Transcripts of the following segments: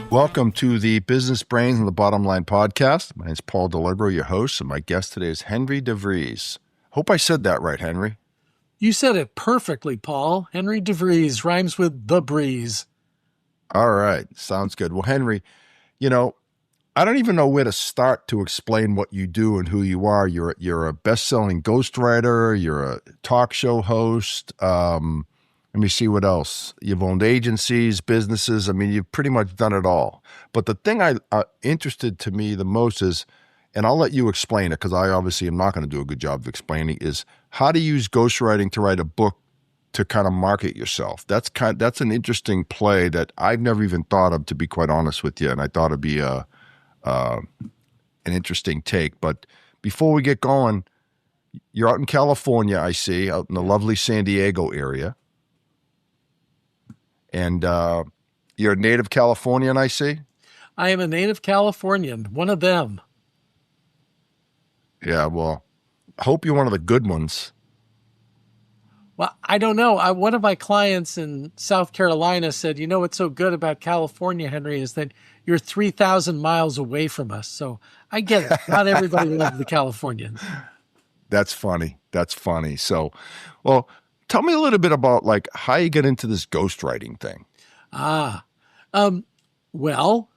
Welcome to the Business Brains and the Bottom Line podcast. My name is Paul Delibero, your host, and my guest today is Henry DeVries. Hope I said that right, Henry. You said it perfectly, Paul. Henry DeVries rhymes with the breeze. All right. Sounds good. Well, Henry, I don't even know where to start to explain what you do and who you are. You're a best-selling ghostwriter. You're a talk show host. Let me see what else. You've owned agencies, businesses. I mean, you've pretty much done it all. But the thing interested to me the most is, and I'll let you explain it because I obviously am not going to do a good job of explaining, is how to use ghostwriting to write a book to kind of market yourself. That's an interesting play that I've never even thought of, to be quite honest with you. And I thought it'd be an interesting take. But before we get going, you're out in California, I see, out in the lovely San Diego area. And you're a native Californian, I see? I am a native Californian, one of them. Yeah, well, I hope you're one of the good ones. Well, I don't know. One of my clients in South Carolina said, what's so good about California, Henry, is that you're 3,000 miles away from us. So I get it. Not everybody loves the Californians. That's funny. So, well, tell me a little bit about how you get into this ghostwriting thing. Well,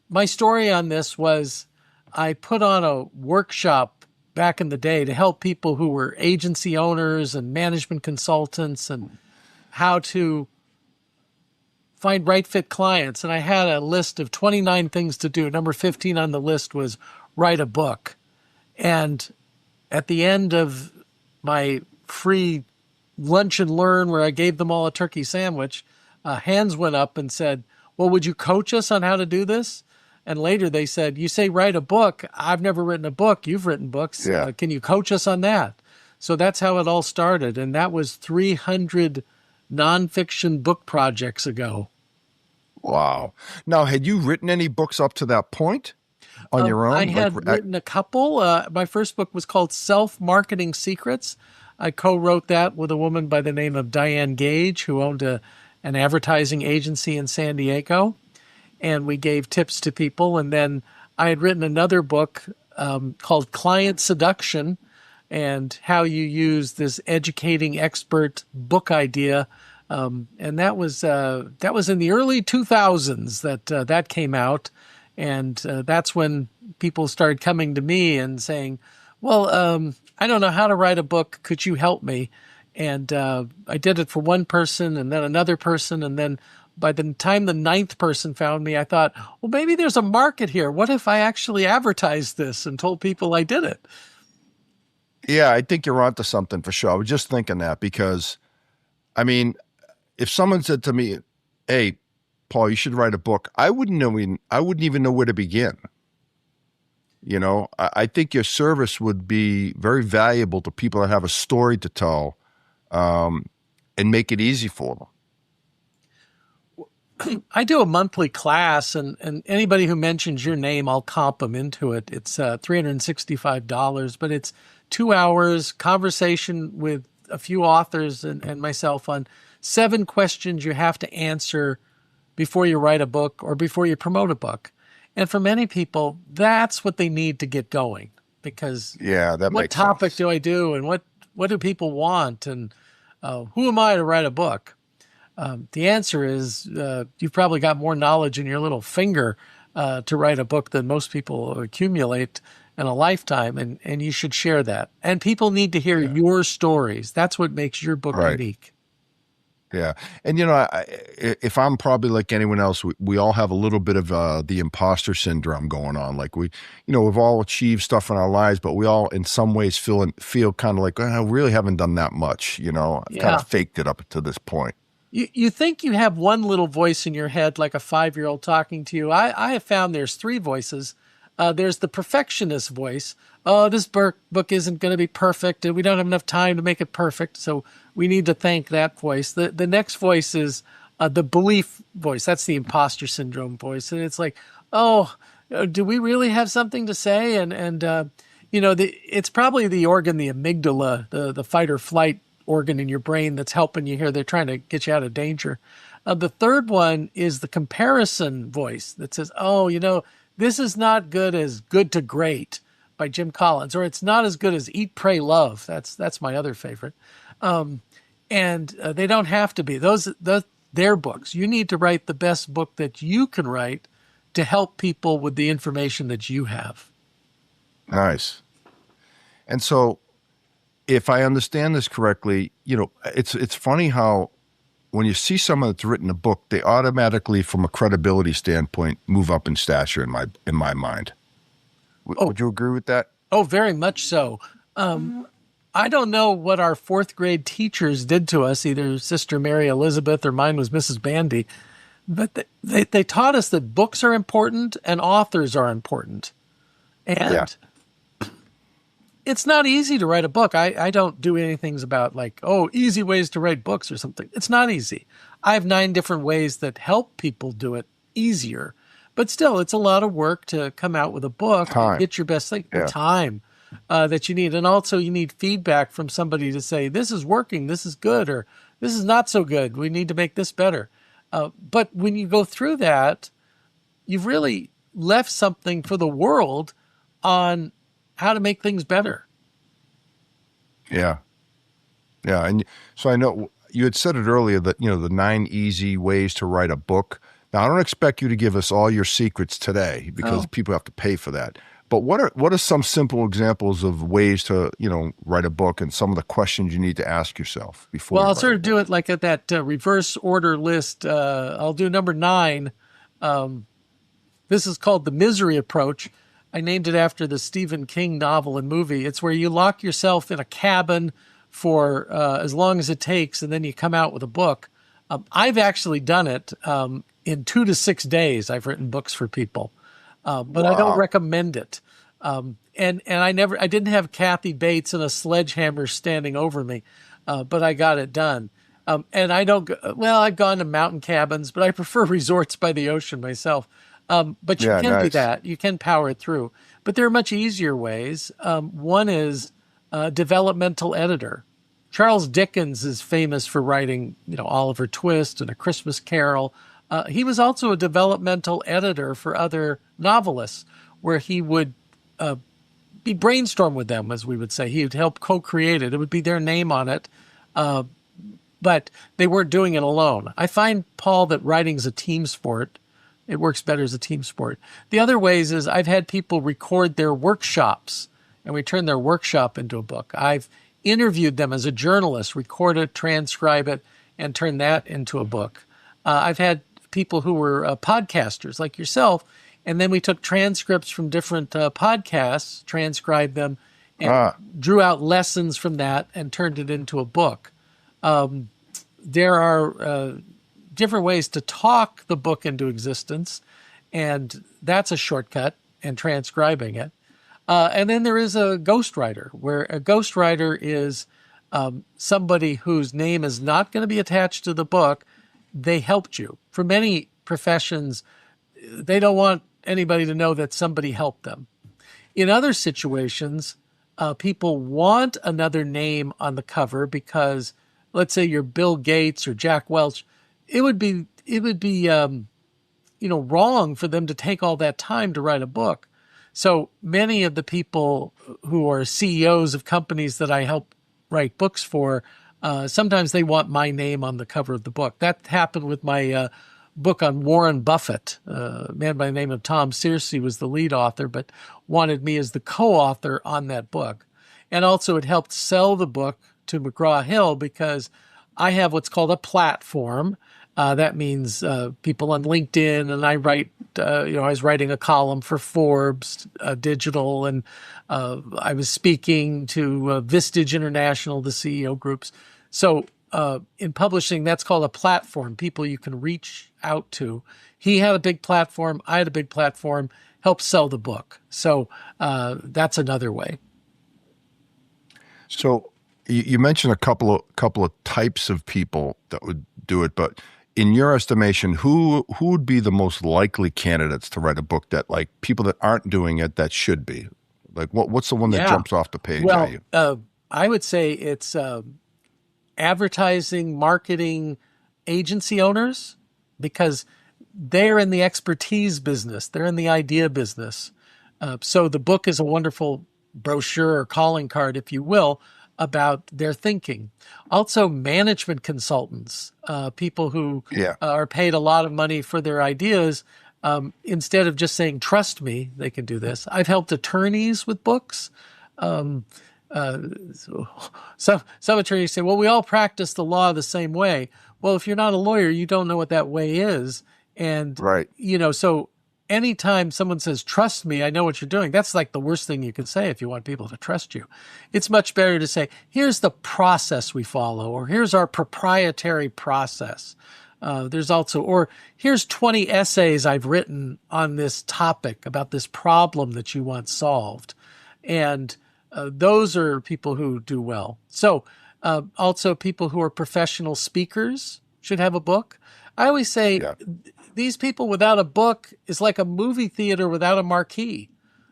my story on this was I put on a workshop back in the day to help people who were agency owners and management consultants and how to find right fit clients. And I had a list of 29 things to do. Number 15 on the list was write a book. And at the end of my free lunch and learn, where I gave them all a turkey sandwich, hands went up and said, well, would you coach us on how to do this? And later they said, you say write a book. I've never written a book. You've written books. Yeah. Can you coach us on that? So that's how it all started. And that was 300 nonfiction book projects ago. Wow. Now, had you written any books up to that point on your own? I had written a couple. My first book was called Self-Marketing Secrets. I co-wrote that with a woman by the name of Diane Gage, who owned an advertising agency in San Diego. And we gave tips to people. And then I had written another book called Client Seduction, and how you use this educating expert book idea. And that was in the early 2000s that came out. And that's when people started coming to me and saying, well, I don't know how to write a book. Could you help me? And I did it for one person and then another person. And then by the time the 9th person found me, I thought, well, maybe there's a market here. What if I actually advertised this and told people I did it? Yeah, I think you're onto something for sure. I was just thinking that because, I mean, if someone said to me, hey, Paul, you should write a book, I wouldn't even know where to begin. I think your service would be very valuable to people that have a story to tell, and make it easy for them. I do a monthly class, and anybody who mentions your name, I'll comp them into it. It's $365, but it's 2 hours conversation with a few authors and myself on 7 questions you have to answer before you write a book or before you promote a book. And for many people, that's what they need to get going, because what topic do I do, and what do people want, and who am I to write a book? The answer is you've probably got more knowledge in your little finger to write a book than most people accumulate in a lifetime, and you should share that. And people need to hear your stories. That's what makes your book unique. Yeah. And, if I'm probably like anyone else, we all have a little bit of the imposter syndrome going on. Like we've all achieved stuff in our lives, but we all in some ways feel kind of like, I really haven't done that much. I've kind of faked it up to this point. You think you have one little voice in your head, like a 5-year-old talking to you. I have found there's 3 voices. There's the perfectionist voice. Oh, this book isn't going to be perfect, and we don't have enough time to make it perfect, so we need to thank that voice. The next voice is, The belief voice, that's the imposter syndrome voice. And it's like, oh, do we really have something to say? It's probably the organ, the amygdala, the fight or flight organ in your brain that's helping you here. They're trying to get you out of danger. The third one is the comparison voice that says, oh, this is not good as Good to Great by Jim Collins, or it's not as good as Eat, Pray, Love. That's my other favorite. They don't have to be. They're books. You need to write the best book that you can write to help people with the information that you have. Nice. And so if I understand this correctly, it's funny how when you see someone that's written a book, they automatically, from a credibility standpoint, move up in stature in my mind. Would you agree with that? Oh, very much so. I don't know what our fourth grade teachers did to us, either Sister Mary Elizabeth or mine was Mrs. Bandy, but they taught us that books are important and authors are important. And it's not easy to write a book. I don't do anything about easy ways to write books or something. It's not easy. I have 9 different ways that help people do it easier. But still, it's a lot of work to come out with a book. Time. Get your best thing. Yeah. Time that you need. And also you need feedback from somebody to say, this is working, this is good, or this is not so good. We need to make this better. But when you go through that, you've really left something for the world on how to make things better. Yeah. Yeah. And so I know you had said it earlier that, the 9 easy ways to write a book. Now, I don't expect you to give us all your secrets today because people have to pay for that. But what are some simple examples of ways to, write a book and some of the questions you need to ask yourself before? Well, I'll sort of do it like at that reverse order list. I'll do number 9. This is called the misery approach. I named it after the Stephen King novel and movie. It's where you lock yourself in a cabin for as long as it takes, and then you come out with a book. I've actually done it in 2 to 6 days. I've written books for people, but wow. I don't recommend it. And I didn't have Kathy Bates and a sledgehammer standing over me, but I got it done. And I've gone to mountain cabins, but I prefer resorts by the ocean myself. But you can do that. You can power it through. But there are much easier ways. One is developmental editor. Charles Dickens is famous for writing, Oliver Twist and A Christmas Carol. He was also a developmental editor for other novelists, where he would be brainstorm with them, as we would say. He would help co-create it. It would be their name on it, but they weren't doing it alone. I find, Paul, that writing's a team sport. It works better as a team sport. The other ways is I've had people record their workshops, and we turn their workshop into a book. I've interviewed them as a journalist, record it, transcribe it, and turn that into a book. I've had people who were podcasters like yourself, and then we took transcripts from different podcasts, transcribed them, and drew out lessons from that and turned it into a book. There are different ways to talk the book into existence, and that's a shortcut in transcribing it. And then there is a ghostwriter, where a ghostwriter is somebody whose name is not going to be attached to the book. They helped you. For many professions, they don't want anybody to know that somebody helped them. In other situations, people want another name on the cover because, let's say you're Bill Gates or Jack Welch. It would be wrong for them to take all that time to write a book. So many of the people who are CEOs of companies that I help write books for, sometimes they want my name on the cover of the book. That happened with my book on Warren Buffett. A man by the name of Tom Searcy was the lead author, but wanted me as the co-author on that book. And also it helped sell the book to McGraw-Hill because I have what's called a platform. That means people on LinkedIn, and I write, I was writing a column for Forbes Digital, and I was speaking to Vistage International, the CEO groups. So in publishing, that's called a platform, people you can reach out to. He had a big platform. I had a big platform, helped sell the book. So that's another way. So you mentioned a couple of types of people that would do it, but in your estimation, who would be the most likely candidates to write a book that, like, people that aren't doing it that should be? Like, what's the one that Yeah. jumps off the page at Well, you? I would say it's advertising, marketing agency owners, because they're in the expertise business. They're in the idea business. So the book is a wonderful brochure or calling card, if you will, about their thinking. Also, management consultants, people who Yeah. are paid a lot of money for their ideas. Instead of just saying, trust me, they can do this. I've helped attorneys with books. Some attorneys say, well, we all practice the law the same way. Well, if you're not a lawyer, you don't know what that way is. And, Right. So anytime someone says, trust me, I know what you're doing, that's like the worst thing you can say if you want people to trust you. It's much better to say, here's the process we follow, or here's our proprietary process. There's also, or here's 20 essays I've written on this topic about this problem that you want solved. And those are people who do well. So also people who are professional speakers should have a book. I always say these people without a book is like a movie theater without a marquee.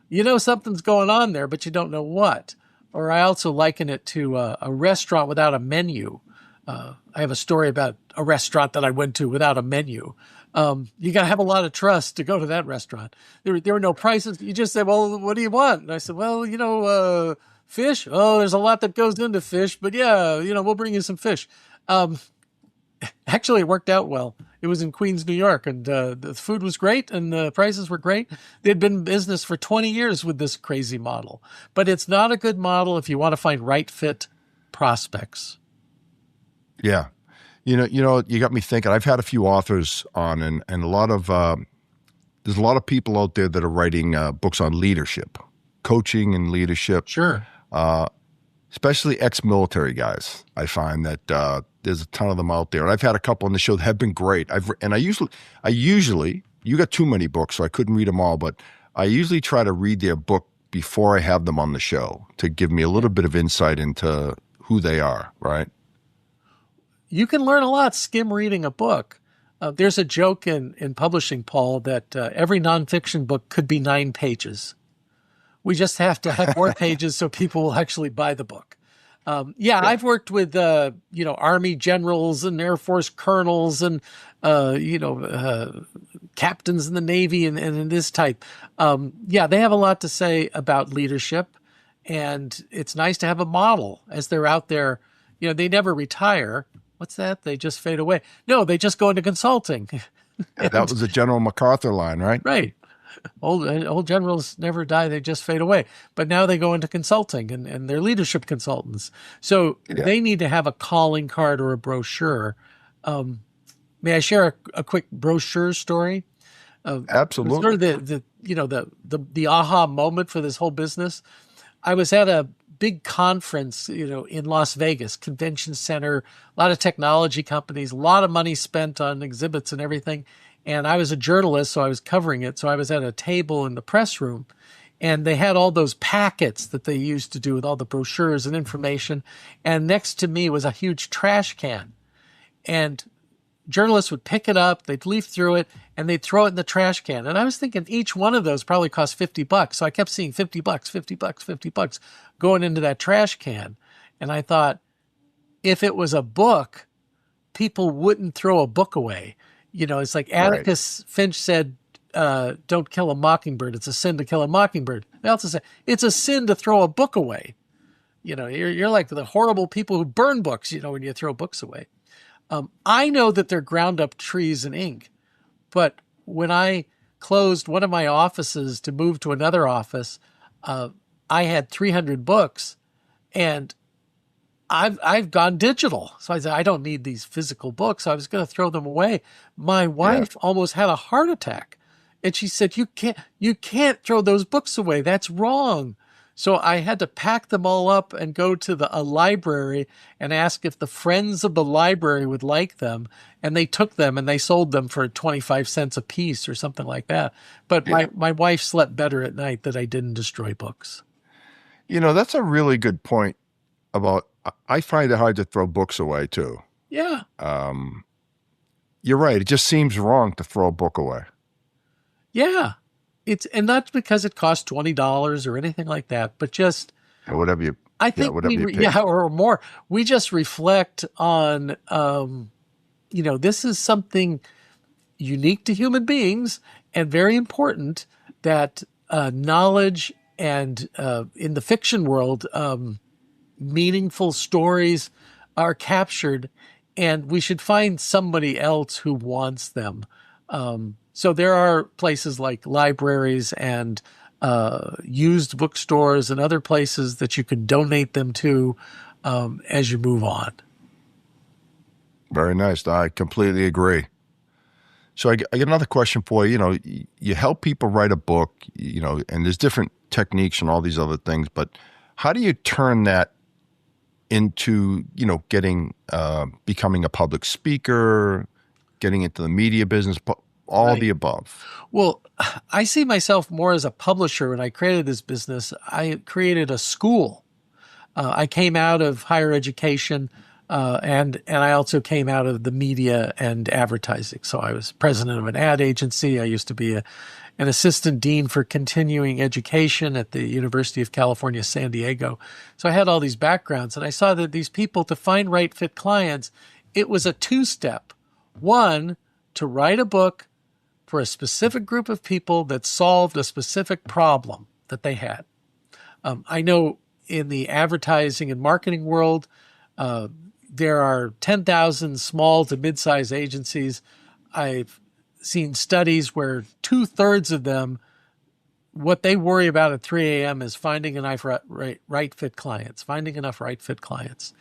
You know something's going on there, but you don't know what. Or I also liken it to a restaurant without a menu. I have a story about a restaurant that I went to without a menu. You got to have a lot of trust to go to that restaurant. There were no prices. You just said, well, what do you want? And I said, well, fish. Oh, there's a lot that goes into fish, but yeah, we'll bring you some fish. Actually, it worked out well. It was in Queens, New York, and the food was great and the prices were great. They'd been in business for 20 years with this crazy model. But it's not a good model if you want to find right fit prospects. Yeah. You got me thinking. I've had a few authors on, and a lot of there's a lot of people out there that are writing books on leadership, coaching and leadership. Sure. Especially ex-military guys. I find that there's a ton of them out there, and I've had a couple on the show that have been great. I usually you got too many books, so I couldn't read them all, but I usually try to read their book before I have them on the show to give me a little bit of insight into who they are. Right. You can learn a lot skim reading a book. There's a joke in publishing, Paul, that every nonfiction book could be 9 pages. We just have to have more pages so people will actually buy the book. I've worked with, Army generals and Air Force colonels and, captains in the Navy and this type. They have a lot to say about leadership, and it's nice to have a model as they're out there. They never retire. What's that? They just fade away. No, they just go into consulting. That was a General MacArthur line, right? Right. Old generals never die. They just fade away. But now they go into consulting and they're leadership consultants. So they need to have a calling card or a brochure. May I share a quick brochure story? Absolutely. Sort of the aha moment for this whole business. I was at a big conference, in Las Vegas, convention center, a lot of technology companies, a lot of money spent on exhibits and everything. And I was a journalist, so I was covering it. So I was at a table in the press room, and they had all those packets that they used to do with all the brochures and information. And next to me was a huge trash can. And journalists would pick it up, they'd leaf through it, and they'd throw it in the trash can. And I was thinking each one of those probably cost $50. So I kept seeing $50, $50 going into that trash can. And I thought, if it was a book, people wouldn't throw a book away. It's like Atticus Finch said, don't kill a mockingbird. It's a sin to kill a mockingbird. They also say, it's a sin to throw a book away. You're like the horrible people who burn books, when you throw books away. I know that they're ground up trees and ink, but when I closed one of my offices to move to another office, I had 300 books, and I've gone digital. So I said, I don't need these physical books. I was going to throw them away. My wife almost had a heart attack, and she said, you can't throw those books away. That's wrong. So I had to pack them all up and go to a library and ask if the friends of the library would like them. And they took them and they sold them for 25 cents a piece or something like that. But my wife slept better at night that I didn't destroy books. That's a really good point about, I find it hard to throw books away too. Yeah. you're right. It just seems wrong to throw a book away. Yeah. And not because it costs $20 or anything like that, but just, Or whatever you, I yeah, think whatever you paid yeah, for. or more. We just reflect on, this is something unique to human beings and very important that knowledge and in the fiction world, meaningful stories are captured, and we should find somebody else who wants them. So there are places like libraries and used bookstores and other places that you can donate them to as you move on. Very nice. I completely agree. So I get another question for you. You know, you help people write a book, you know, and there's different techniques and all these other things, but how do you turn that into, you know, getting, becoming a public speaker, getting into the media business, all Right. the above? Well, I see myself more as a publisher. When I created this business, I created a school. I came out of higher education, and I also came out of the media and advertising. So I was president of an ad agency. I used to be an assistant dean for continuing education at the University of California, San Diego. So I had all these backgrounds, and I saw that these people, to find right fit clients, it was a two-step. One, to write a book for a specific group of people that solved a specific problem that they had. I know in the advertising and marketing world, there are 10,000 small to mid-sized agencies. I've seen studies where 2/3 of them, what they worry about at 3 a.m. is finding enough right fit clients, finding enough right fit clients.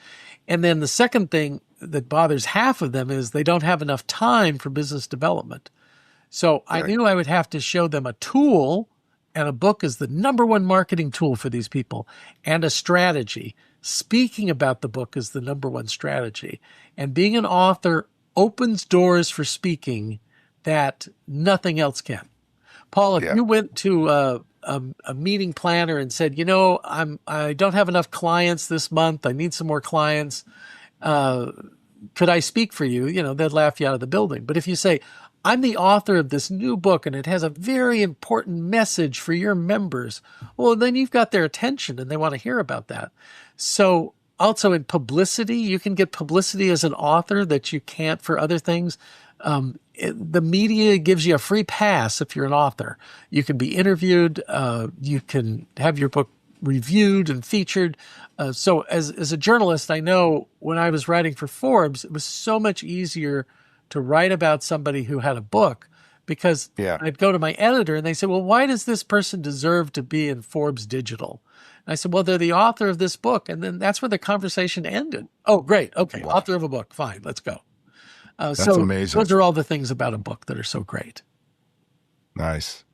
And then the second thing that bothers half of them is they don't have enough time for business development. So I Right. knew I would have to show them a tool, and a book is the number one marketing tool for these people, and a strategy. Speaking about the book is the number one strategy. And being an author opens doors for speaking that nothing else can. Paul, if Yeah. you went to a meeting planner and said, I don't have enough clients this month, I need some more clients, could I speak for you? They'd laugh you out of the building. But if you say, I'm the author of this new book and it has a very important message for your members, well, then you've got their attention and they want to hear about that. So also in publicity, you can get publicity as an author that you can't for other things. The media gives you a free pass if you're an author. You can be interviewed. You can have your book reviewed and featured. So as a journalist, I know when I was writing for Forbes, it was so much easier to write about somebody who had a book, because Yeah. I'd go to my editor and they said, well, why does this person deserve to be in Forbes Digital? And I said, well, they're the author of this book. And then that's where the conversation ended. Oh, great. Okay. Wow. Author of a book. Fine. Let's go. That's So amazing. those are all the things about a book that are so great. Nice.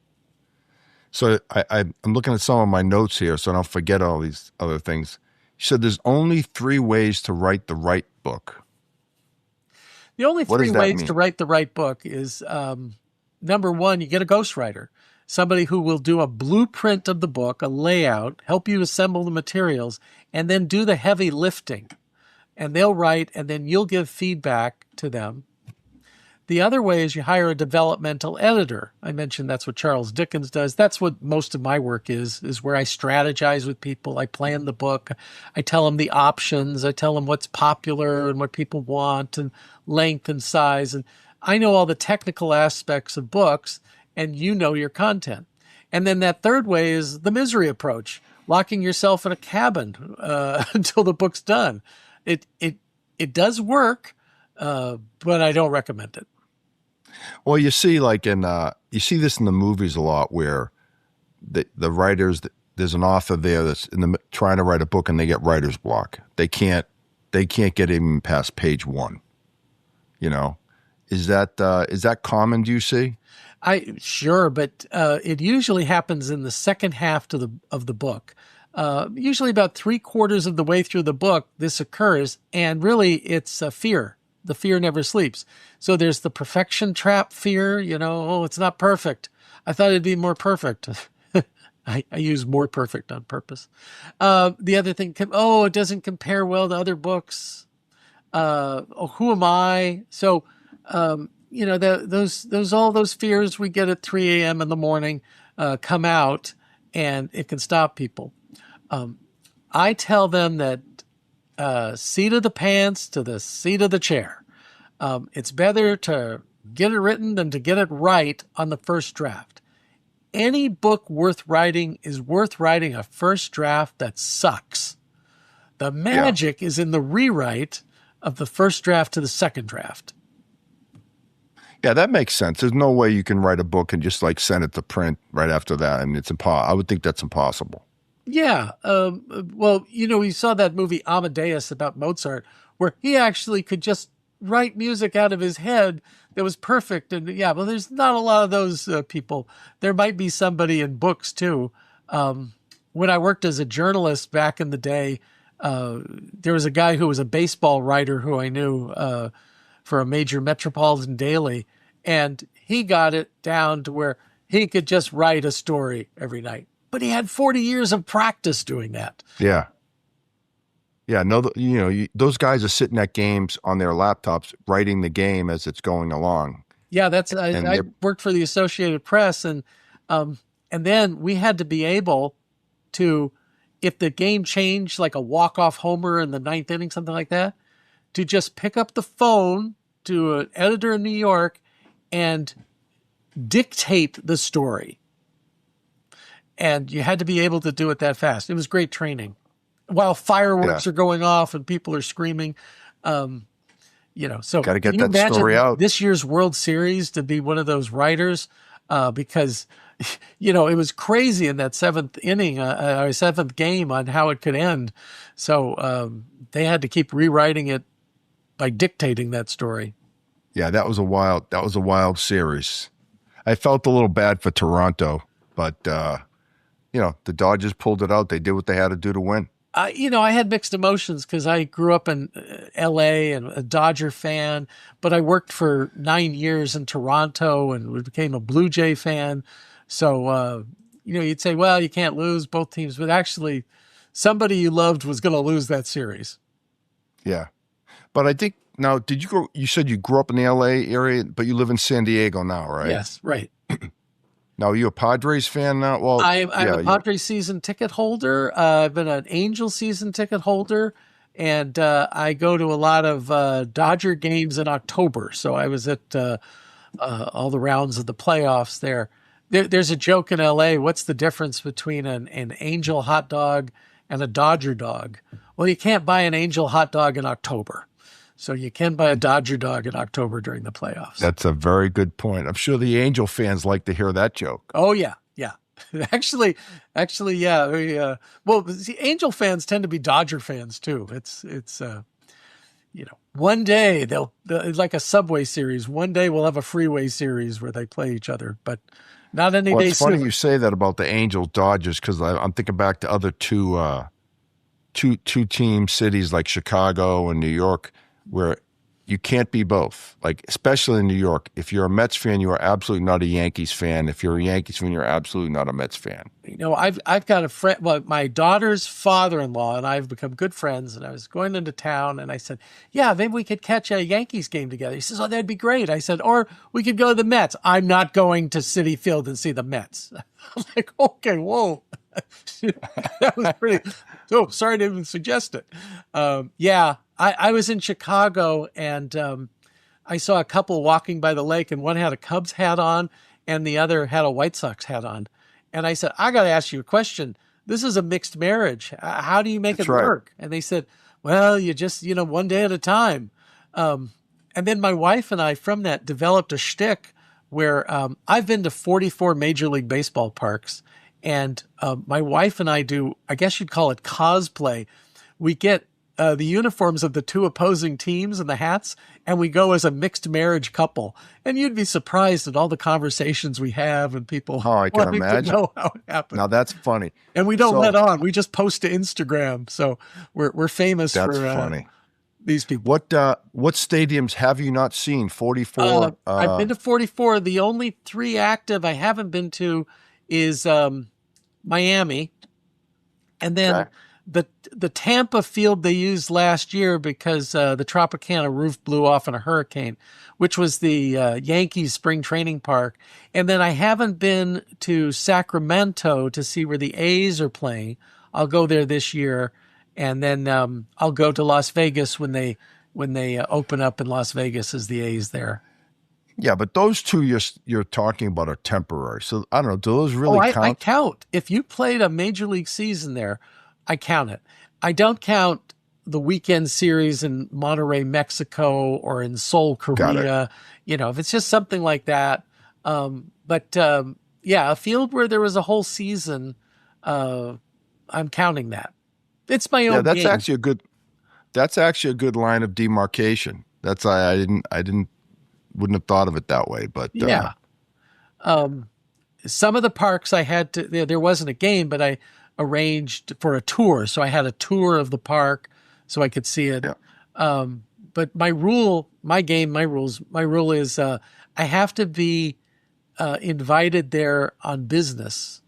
So I'm looking at some of my notes here so I don't forget all these other things. You said there's only 3 ways to write the right book. The only What 3 does that ways mean? to write the right book is, number one, you get a ghostwriter, somebody who will do a blueprint of the book, a layout, help you assemble the materials, and then do the heavy lifting. And they'll write, and then you'll give feedback to them. The other way is you hire a developmental editor. I mentioned that's what Charles Dickens does. That's what most of my work is where I strategize with people. I plan the book. I tell them the options. I tell them what's popular and what people want and length and size. And I know all the technical aspects of books, and you know your content. And then that third way is the misery approach, locking yourself in a cabin until the book's done. It does work, but I don't recommend it. Well, you see, like you see this in the movies a lot, where the writers, there's an author there that's trying to write a book and they get writer's block. They can't get even past page 1. You know, is that common? Do you see? Sure, but it usually happens in the second half of the book. Usually about 3/4 of the way through the book, this occurs, and really it's a fear. The fear never sleeps. So there's the perfection trap fear, oh, it's not perfect. I thought it'd be more perfect. I use more perfect on purpose. The other thing, it doesn't compare well to other books. Who am I? So All those fears we get at 3 a.m. in the morning come out, and it can stop people. I tell them that seat of the pants to the seat of the chair. It's better to get it written than to get it right on the first draft. Any book worth writing is worth writing a first draft that sucks. The magic is in the rewrite of the first draft to the second draft. Yeah, that makes sense. There's no way you can write a book and just like send it to print right after that. I mean, it's impossible. I would think that's impossible. Yeah. Well, you saw that movie Amadeus about Mozart, where he actually could just write music out of his head that was perfect. And well, there's not a lot of those people. There might be somebody in books too. When I worked as a journalist back in the day, there was a guy who was a baseball writer who I knew for a major metropolitan daily, and he got it down to where he could just write a story every night. But he had 40 years of practice doing that. Yeah. Yeah, no, those guys are sitting at games on their laptops, writing the game as it's going along. Yeah, I worked for the Associated Press, and then we had to be able to, if the game changed, like a walk-off homer in the ninth inning, something like that, to just pick up the phone to an editor in New York and dictate the story. And you had to be able to do it that fast. It was great training. While fireworks are going off and people are screaming, so got to get that story out. This year's World Series to be one of those writers, because it was crazy in that seventh inning or seventh game on how it could end. So they had to keep rewriting it by dictating that story. Yeah, that was a wild series. I felt a little bad for Toronto, but the Dodgers pulled it out. They did what they had to do to win. I had mixed emotions because I grew up in L.A. and a Dodger fan, but I worked for 9 years in Toronto and became a Blue Jay fan. So, you'd say, well, you can't lose both teams, but actually somebody you loved was going to lose that series. Yeah. But I think now, you said you grew up in the LA area, but you live in San Diego now, right? Yes, right. Now, are you a Padres fan now? Well, I'm a Padres season ticket holder. I've been an Angel season ticket holder, and I go to a lot of Dodger games in October. So I was at all the rounds of the playoffs there. There's a joke in LA. What's the difference between an Angel hot dog and a Dodger dog? Well, you can't buy an Angel hot dog in October. So you can buy a Dodger dog in October during the playoffs. That's a very good point. I'm sure the Angel fans like to hear that joke. Oh, yeah. Yeah. Actually, yeah. Well, see, Angel fans tend to be Dodger fans too. It's one day they'll like a Subway series. One day we'll have a Freeway series where they play each other, but not any day It's funny soon. you say that about the Angels Dodgers, because I'm thinking back to other two team cities like Chicago and New York, where you can't be both. Like, especially in New York, if you're a Mets fan, you are absolutely not a Yankees fan. If you're a Yankees fan, you're absolutely not a Mets fan. I've got a friend. Well, my daughter's father-in-law and I have become good friends. And I was going into town, and I said, "Yeah, maybe we could catch a Yankees game together." He says, "Oh, that'd be great." I said, "Or we could go to the Mets." "I'm not going to Citi Field and see the Mets." I'm like, "Okay, whoa." That was pretty. Oh, sorry to even suggest it. I was in Chicago, and I saw a couple walking by the lake, and one had a Cubs hat on and the other had a White Sox hat on. And I said, "I got to ask you a question. This is a mixed marriage. How do you make it work?" And they said, "Well, you just, one day at a time." And then my wife and I, from that, developed a shtick where I've been to 44 Major League Baseball parks. And my wife and I do, I guess you'd call it cosplay. We get the uniforms of the two opposing teams and the hats, and we go as a mixed marriage couple. And you'd be surprised at all the conversations we have and people I can wanting imagine. to know how it happened. Now that's funny. And we don't let on. We just post to Instagram. So we're famous for funny. These people. What stadiums have you not seen? 44? I've been to 44. The only 3 active I haven't been to is Miami. And then the Tampa field they used last year because the Tropicana roof blew off in a hurricane, which was the Yankees spring training park. And then I haven't been to Sacramento to see where the A's are playing. I'll go there this year, and then I'll go to Las Vegas when they open up in Las Vegas as the A's there. Yeah, but those two you're talking about are temporary. So I don't know. Do those really count? I count. If you played a major league season there, I count it. I don't count the weekend series in Monterrey, Mexico, or in Seoul, Korea. You know, if it's just something like that. Yeah, a field where there was a whole season, I'm counting that. It's my own. Yeah, that's game. actually a good. That's actually a good line of demarcation. That's I wouldn't have thought of it that way. But yeah, some of the parks I had to. There wasn't a game, but I arranged for a tour, so I had a tour of the park so I could see it. Yeah. But my rule is I have to be invited there on business,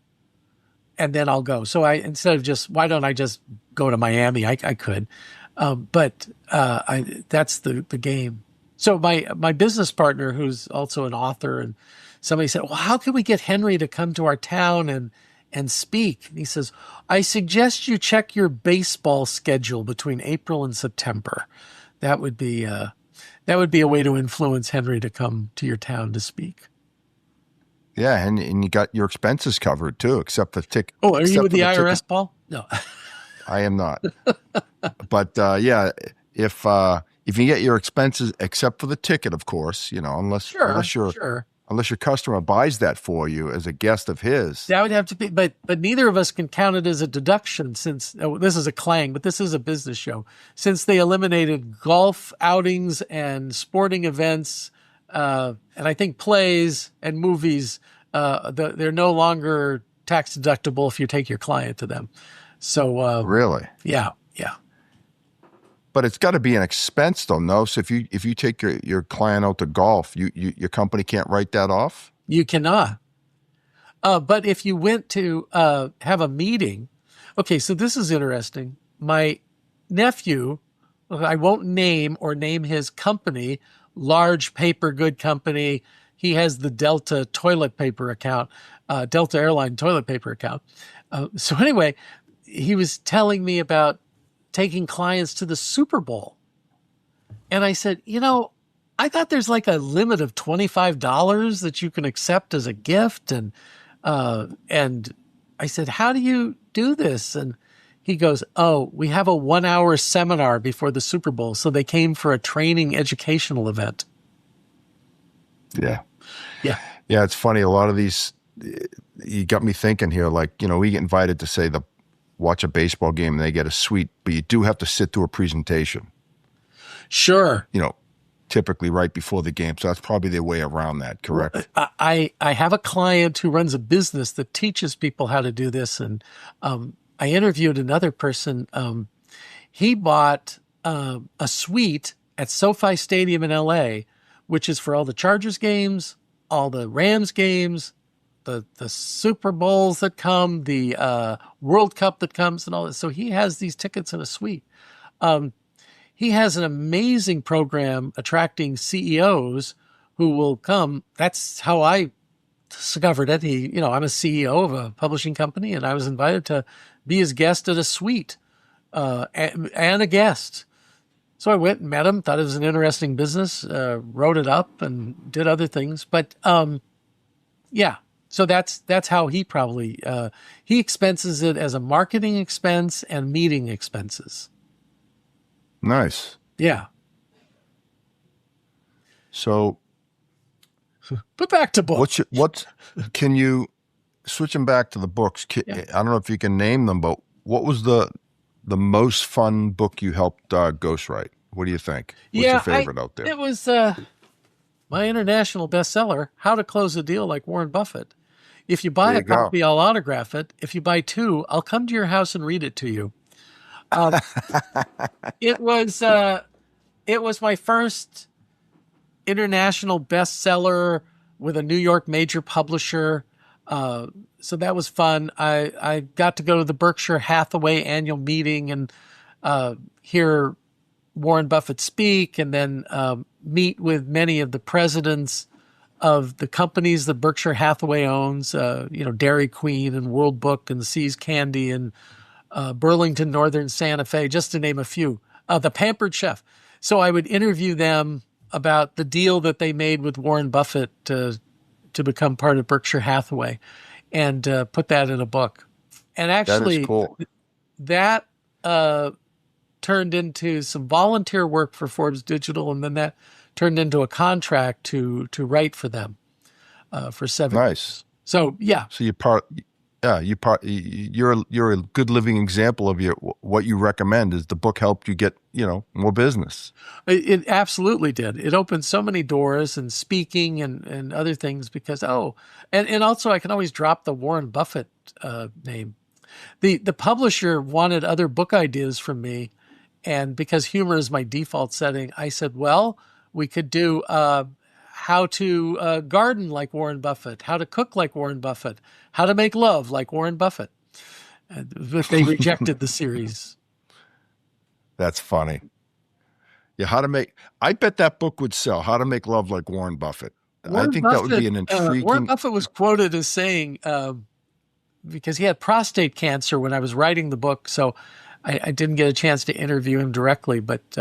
and then I'll go. So instead of just, why don't I just go to Miami? I could, but that's the game. So my business partner, who's also an author, and somebody said, well, how can we get Henry to come to our town and speak? And he says, I suggest you check your baseball schedule between April and September. That would be a way to influence Henry to come to your town to speak. Yeah, and you got your expenses covered too, except the ticket. Oh, are you with the IRS, ticket. Paul? No. I am not. But yeah, if you get your expenses, except for the ticket, of course, you know, unless your customer buys that for you as a guest of his. That would have to be, but neither of us can count it as a deduction since this is a clang, but this is a business show. Since they eliminated golf outings and sporting events, and I think plays and movies, they're no longer tax deductible if you take your client to them. So really, yeah. But it's got to be an expense, though. No, so if you take your client out to golf, your company can't write that off. You cannot. But if you went to have a meeting, okay. So this is interesting. My nephew, I won't name his company, large paper good company. He has the Delta toilet paper account, Delta Airline toilet paper account. So anyway, he was telling me about taking clients to the Super Bowl. And I said, you know, I thought there's like a limit of $25 that you can accept as a gift. And I said, how do you do this? And he goes, oh, we have a 1-hour seminar before the Super Bowl. So they came for a training educational event. Yeah. Yeah. Yeah. It's funny. A lot of these, you got me thinking here, like, you know, we get invited to say watch a baseball game and they get a suite, but you do have to sit through a presentation. Sure. You know, typically right before the game. So that's probably their way around that, correct? I have a client who runs a business that teaches people how to do this. And I interviewed another person. He bought a suite at SoFi Stadium in LA, which is for all the Chargers games, all the Rams games, the Super Bowls that come, the World Cup that comes, and all that. So he has these tickets in a suite. He has an amazing program attracting CEOs who will come. That's how I discovered it. I'm a CEO of a publishing company, and I was invited to be his guest at a suite and a guest. So I went and met him, thought it was an interesting business, wrote it up and did other things. But yeah. So that's how he probably, he expenses it as a marketing expense and meeting expenses. Nice. Yeah. So. But back to books. Can you, switching back to the books, I don't know if you can name them, but what was the most fun book you helped ghostwrite? What do you think? What's your favorite out there? It was my international bestseller, How to Close a Deal Like Warren Buffett. If you buy a copy, I'll autograph it. If you buy 2, I'll come to your house and read it to you. It was my first international bestseller with a New York major publisher. So that was fun. I got to go to the Berkshire Hathaway annual meeting and hear Warren Buffett speak, and then meet with many of the presidents of the companies that Berkshire Hathaway owns, Dairy Queen and World Book and See's Candy and Burlington Northern Santa Fe, just to name a few, the Pampered Chef. So I would interview them about the deal that they made with Warren Buffett to become part of Berkshire Hathaway, and put that in a book. And actually, that is cool. That turned into some volunteer work for Forbes Digital, and then that turned into a contract to write for them for 7 years. Nice. So yeah. So you're a good living example of what you recommend. Is the book helped you get more business? It absolutely did. It opened so many doors and speaking and other things because and also I can always drop the Warren Buffett name. The publisher wanted other book ideas from me, and because humor is my default setting, I said, well, we could do how to garden like Warren Buffett, how to cook like Warren Buffett, how to make love like Warren Buffett. But they rejected the series. That's funny. Yeah, I bet that book would sell, How to Make Love Like Warren Buffett. I think that would be an intriguing... Warren Buffett was quoted as saying, because he had prostate cancer when I was writing the book, so I didn't get a chance to interview him directly, but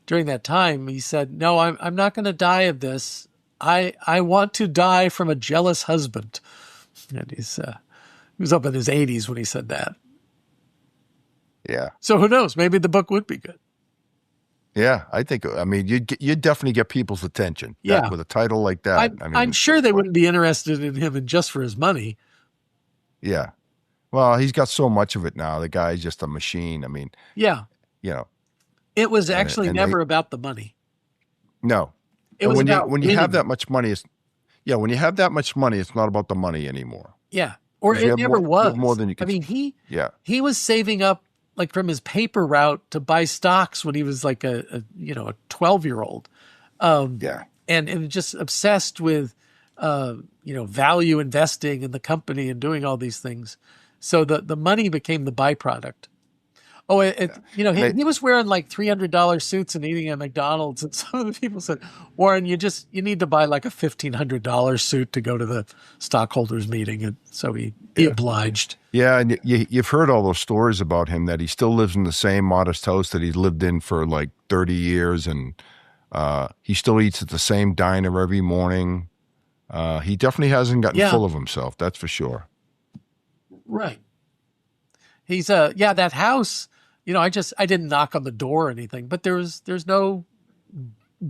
during that time, he said, no, I'm not going to die of this. I want to die from a jealous husband. And he was up in his 80s when he said that. Yeah. So who knows? Maybe the book would be good. Yeah, you'd definitely get people's attention. Yeah. With a title like that. I'm sure they wouldn't be interested in him just for his money. Yeah. Well, he's got so much of it now. The guy's just a machine. Yeah. It was actually never about the money. No. It was when you have that much money, when you have that much money, it's not about the money anymore. Yeah. Or it never was. More than you can. He was saving up like from his paper route to buy stocks when he was like a 12-year-old. And just obsessed with value investing in the company and doing all these things. So the money became the byproduct. Oh, he was wearing like $300 suits and eating at McDonald's. And some of the people said, Warren, you need to buy like a $1,500 suit to go to the stockholders meeting. And so he obliged. Yeah. And you've heard all those stories about him, that he still lives in the same modest house that he lived in for like 30 years. And he still eats at the same diner every morning. He definitely hasn't gotten full of himself. That's for sure. Right. He's that house, I didn't knock on the door or anything, but there's no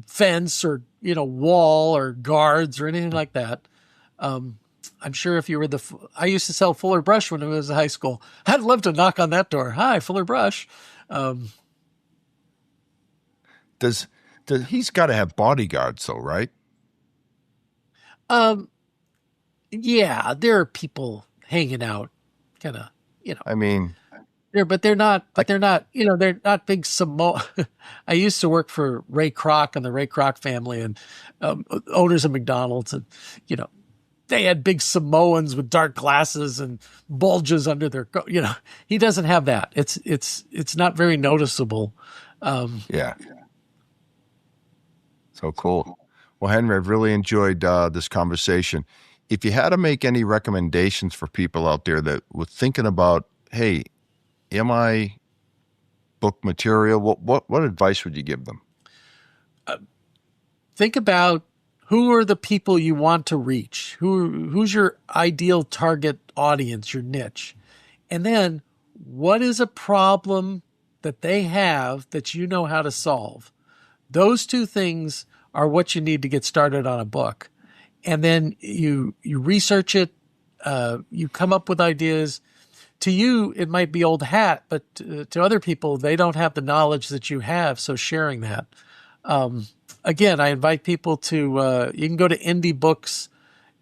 fence or, wall or guards or anything like that. I'm sure if you were I used to sell Fuller Brush when I was in high school. I'd love to knock on that door. Hi, Fuller Brush. He's got to have bodyguards though, right? Yeah, there are people hanging out kind of, they're not big Samoa. I used to work for Ray Kroc and the Ray Kroc family and owners of McDonald's, and they had big Samoans with dark glasses and bulges under their he doesn't have that. It's not very noticeable. Yeah. So cool. Well, Henry, I've really enjoyed this conversation. If you had to make any recommendations for people out there that were thinking about, hey, am I book material? What advice would you give them? Think about who are the people you want to reach. Who's your ideal target audience, your niche? And then what is a problem that they have that you know how to solve? Those two things are what you need to get started on a book. And then you research it, you come up with ideas. To you, it might be old hat, but to other people, they don't have the knowledge that you have, so sharing that. Again, I invite people to, you can go to Indie Books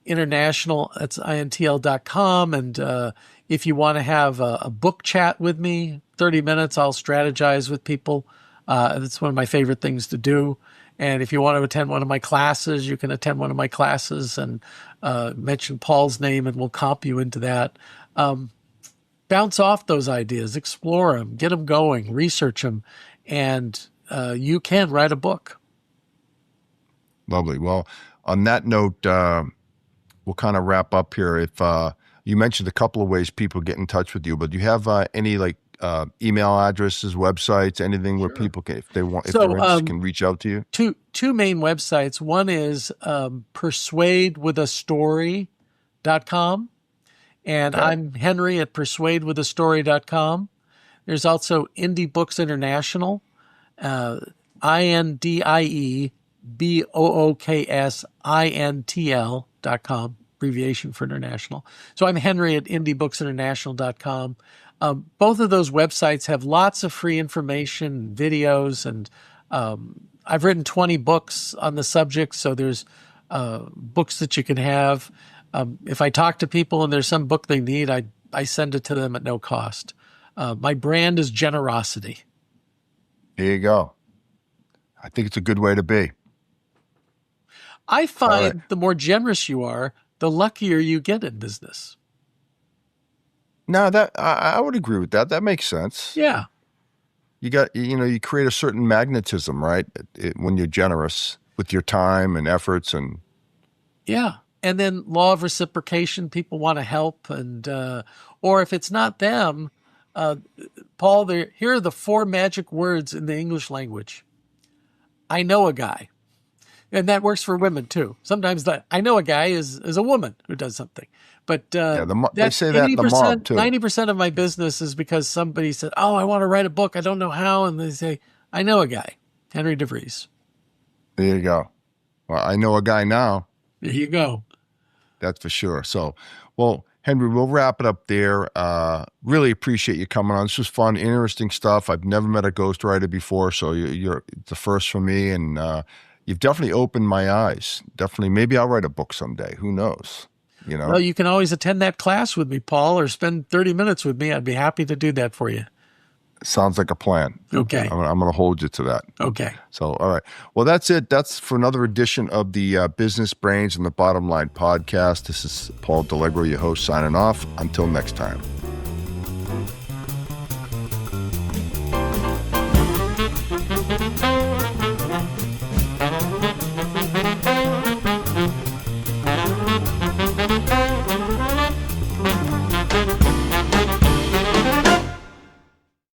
International, that's intl.com, and if you want to have a book chat with me, 30 minutes, I'll strategize with people. That's one of my favorite things to do. And if you want to attend one of my classes, you can attend one of my classes and mention Paul's name, and we'll comp you into that. Bounce off those ideas, explore them, get them going, research them, and you can write a book. Lovely. Well, on that note, we'll kind of wrap up here. If you mentioned a couple of ways people get in touch with you, but do you have any email addresses, websites, anything where people can, if they're interested, can reach out to you? Two main websites. One is persuadewithastory.com, and I'm Henry at persuadewithastory.com. There's also Indie Books International, INDIEBOOKSINTL.com, abbreviation for international. So I'm Henry at indiebooksinternational.com. Both of those websites have lots of free information, videos, and I've written 20 books on the subject, so there's books that you can have. If I talk to people and there's some book they need, I send it to them at no cost. My brand is generosity. There you go. I think it's a good way to be. I find the more generous you are, the luckier you get in business. No, that I would agree with that. That makes sense. Yeah. You create a certain magnetism, right? When you're generous with your time and efforts and. Yeah. And then law of reciprocation, people want to help. And, or if it's not them, Paul, here are the 4 magic words in the English language. I know a guy. And that works for women too. Sometimes I know a guy is a woman who does something. But they say that in the mob too. 90% of my business is because somebody said, oh, I want to write a book. I don't know how. And they say, I know a guy, Henry DeVries. There you go. Well, I know a guy now. There you go. That's for sure. So, well, Henry, we'll wrap it up there. Really appreciate you coming on. This was fun, interesting stuff. I've never met a ghostwriter before, so you're the first for me. And you've definitely opened my eyes. Definitely. Maybe I'll write a book someday. Who knows? Well, you can always attend that class with me, Paul, or spend 30 minutes with me. I'd be happy to do that for you. Sounds like a plan. Okay. I'm going to hold you to that. Okay. So, all right. Well, that's it. That's for another edition of the Business Brains and the Bottom Line podcast. This is Paul Delegro, your host, signing off. Until next time.